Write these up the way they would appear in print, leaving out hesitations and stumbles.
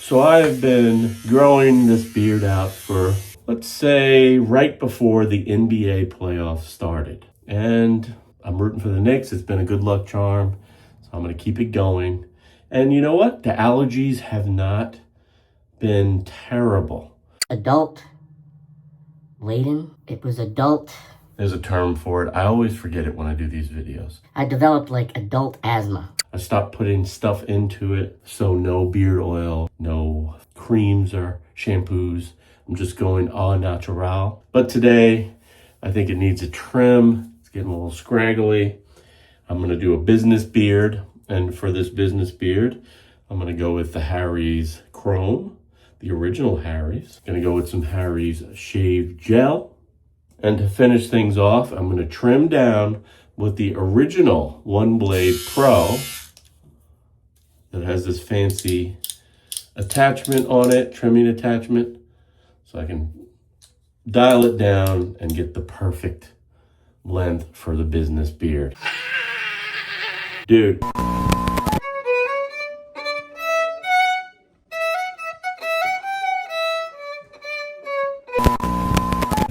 So I've been growing this beard out for, let's say, right before the NBA playoffs started. And I'm rooting for the Knicks. It's been a good luck charm. So I'm going to keep it going. And you know what? The allergies have not been terrible. Adult laden. It was adult. There's a term for it. I always forget it when I do these videos. I developed like adult asthma. I stopped putting stuff into it. So no beard oil, no creams or shampoos. I'm just going au natural. But today, I think it needs a trim. It's getting a little scraggly. I'm going to do a business beard. And for this business beard, I'm going to go with the Harry's Chrome, the original Harry's. Going to go with some Harry's Shave Gel. And to finish things off, I'm going to trim down with the original OneBlade Pro that has this fancy attachment on it, trimming attachment, so I can dial it down and get the perfect length for the business beard. Dude.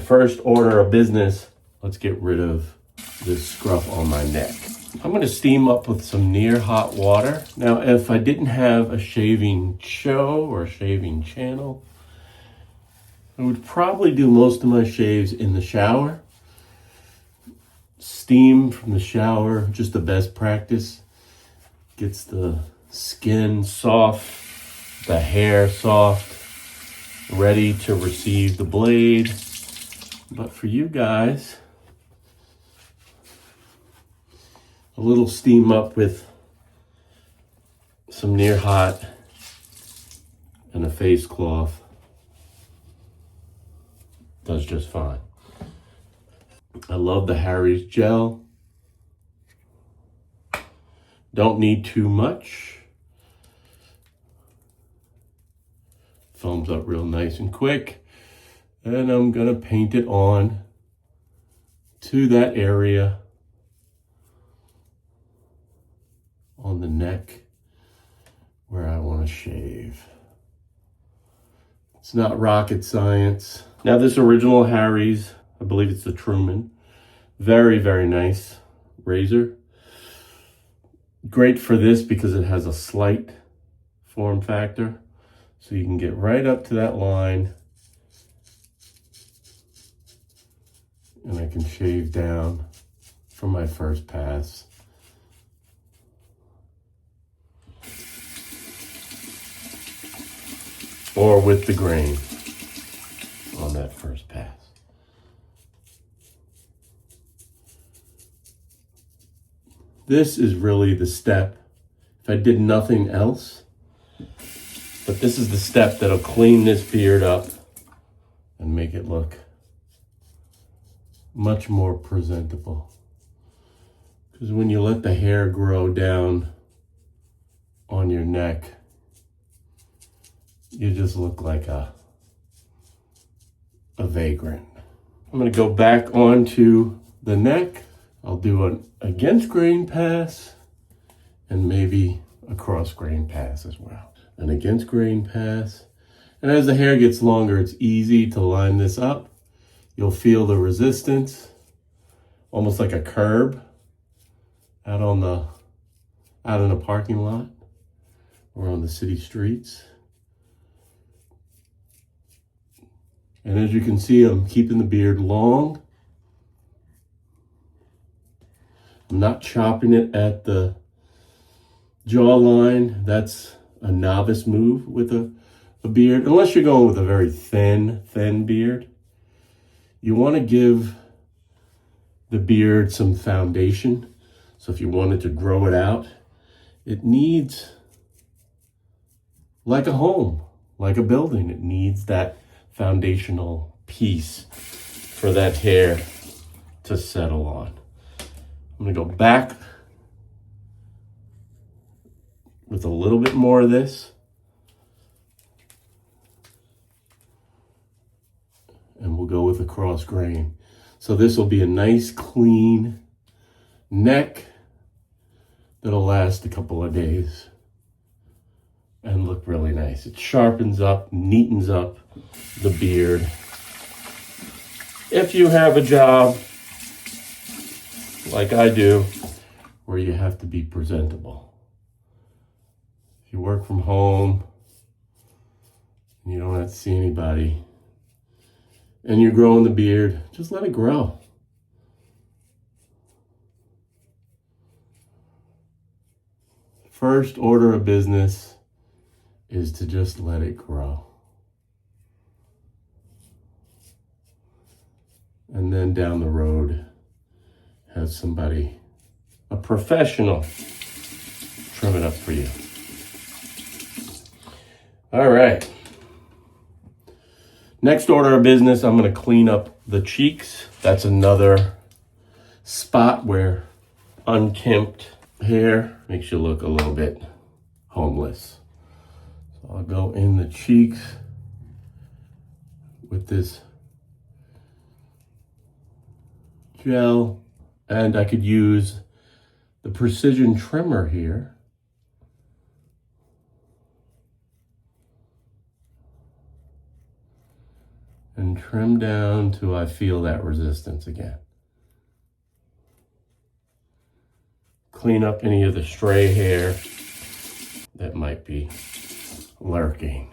First order of business, let's get rid of this scruff on my neck. I'm going to steam up with some near hot water. Now, if I didn't have a shaving show or a shaving channel, I would probably do most of my shaves in the shower. Steam from the shower, just the best practice. Gets the skin soft, the hair soft, ready to receive the blade. But for you guys, a little steam up with some near hot and a face cloth does just fine. I love the Harry's gel. Don't need too much. Foams up real nice and quick. And I'm gonna paint it on to that area on the neck where I want to shave. It's not rocket science. Now this original Harry's, I believe it's the Truman. Very, very nice razor. Great for this because it has a slight form factor. So you can get right up to that line. And I can shave down for my first pass. Or with the grain on that first pass. This is really the step, if I did nothing else, but this is the step that'll clean this beard up and make it look much more presentable. Because when you let the hair grow down on your neck, you just look like a vagrant. I'm going to go back onto the neck. I'll do an against grain pass and maybe a cross grain pass as well. An against grain pass. And as the hair gets longer, it's easy to line this up. You'll feel the resistance, almost like a curb out in a parking lot or on the city streets. And as you can see, I'm keeping the beard long. I'm not chopping it at the jawline. That's a novice move with a beard. Unless you're going with a very thin beard. You want to give the beard some foundation. So if you wanted to grow it out, it needs, like a home, like a building, it needs that foundational piece for that hair to settle on. I'm going to go back with a little bit more of this. And we'll go with a cross grain. So this will be a nice clean neck that'll last a couple of days and look look really nice. It sharpens up, neatens up the beard. If you have a job like I do, where you have to be presentable. If you work from home, and you don't have to see anybody, and you're growing the beard, just let it grow. First order of business is to just let it grow. And then down the road, have somebody, a professional, trim it up for you. All right. Next order of business, I'm going to clean up the cheeks. That's another spot where unkempt hair makes you look a little bit homeless. So I'll go in the cheeks with this gel, and I could use the precision trimmer here. And trim down till I feel that resistance again. Clean up any of the stray hair that might be lurking.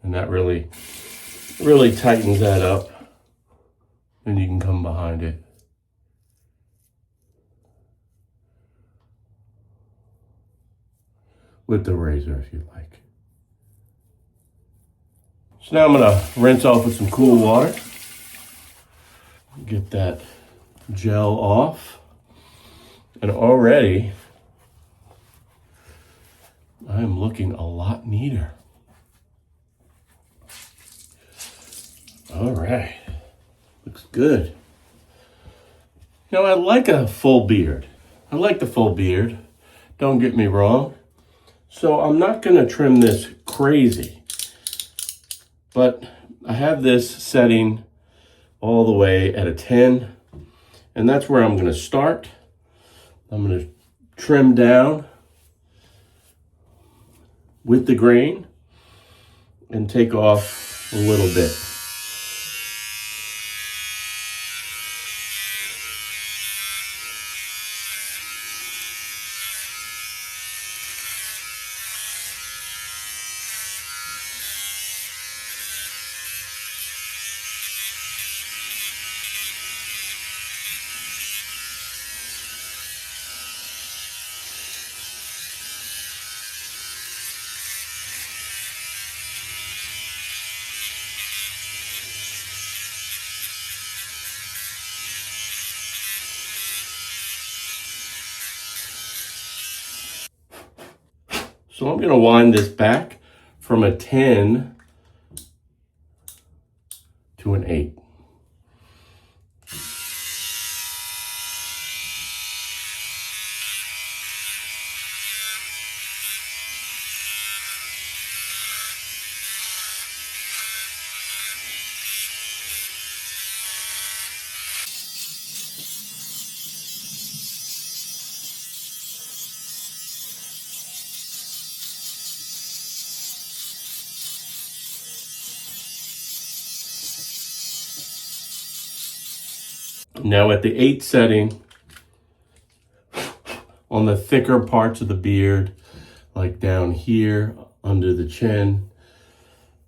And that really tightens that up. And you can come behind it. With the razor if you like. So now I'm gonna rinse off with some cool water. Get that gel off. And already, I am looking a lot neater. All right, looks good. You know, I like a full beard. I like the full beard, don't get me wrong. So I'm not gonna trim this crazy, but I have this setting all the way at a 10, and that's where I'm gonna start. I'm gonna trim down with the grain and take off a little bit. So I'm gonna wind this back from a 10 to an 8. Now at the 8 setting, on the thicker parts of the beard, like down here under the chin,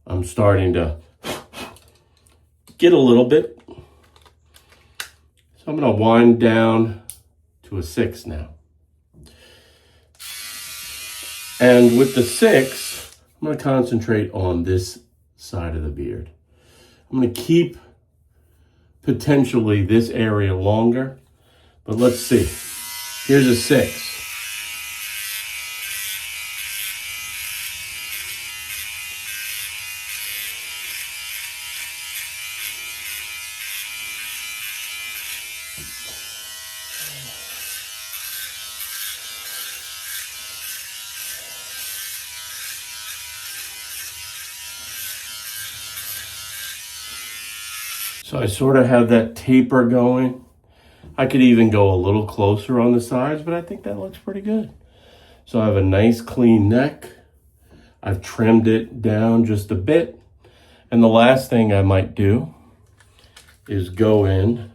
I'm starting to get a little bit. So I'm gonna wind down to a 6 now. And with the 6, I'm gonna concentrate on this side of the beard. I'm gonna keep potentially this area longer, but let's see. Here's a 6. So I sort of have that taper going. I could even go a little closer on the sides, but I think that looks pretty good. So I have a nice clean neck. I've trimmed it down just a bit. And the last thing I might do is go in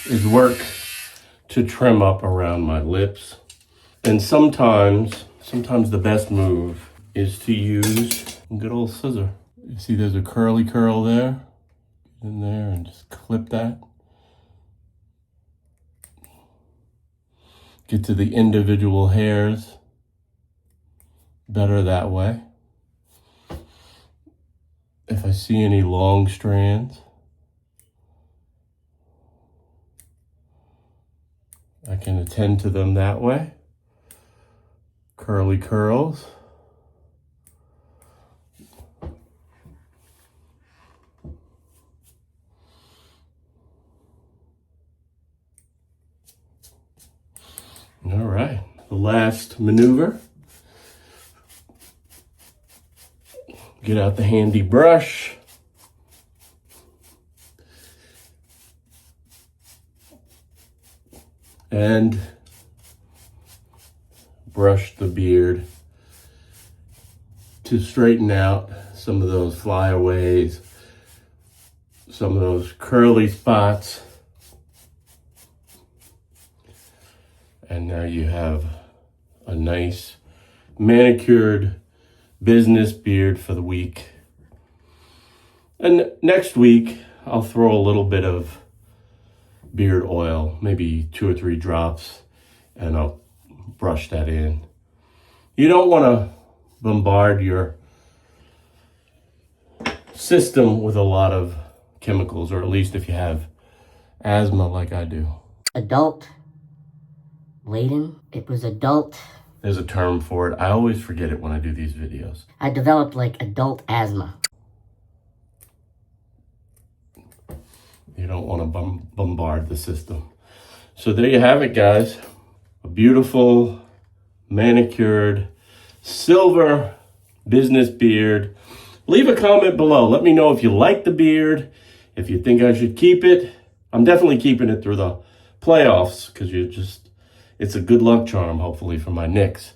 is work to trim up around my lips. And sometimes the best move is to use a good old scissor. You see there's a curly curl there, in there, and just clip that. Get to the individual hairs better that way. If I see any long strands, I can attend to them that way. Curly curls. All right, the last maneuver. Get out the handy brush. And brush the beard to straighten out some of those flyaways, some of those curly spots. And now you have a nice manicured business beard for the week. And next week, I'll throw a little bit of beard oil, maybe 2 or 3 drops, and I'll brush that in. You don't want to bombard your system with a lot of chemicals, or at least if you have asthma like I do. Adult laden. It was adult. There's a term for it. I always forget it when I do these videos. I developed like adult asthma. You don't want to bombard the system. So there you have it, guys. A beautiful, manicured, silver business beard. Leave a comment below. Let me know if you like the beard, if you think I should keep it. I'm definitely keeping it through the playoffs because it's a good luck charm, hopefully, for my Knicks.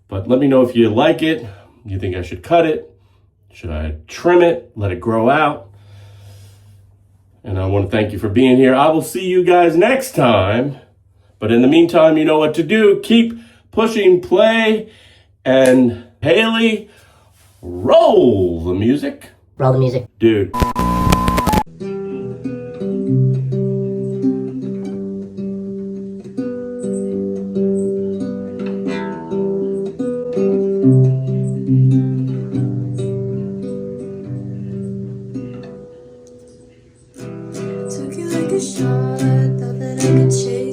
But let me know if you like it. You think I should cut it? Should I trim it? Let it grow out? And I want to thank you for being here. I will see you guys next time. But in the meantime, you know what to do. Keep pushing play. And Haley, roll the music. Roll the music. Dude. Took it like a shot, thought that I could change.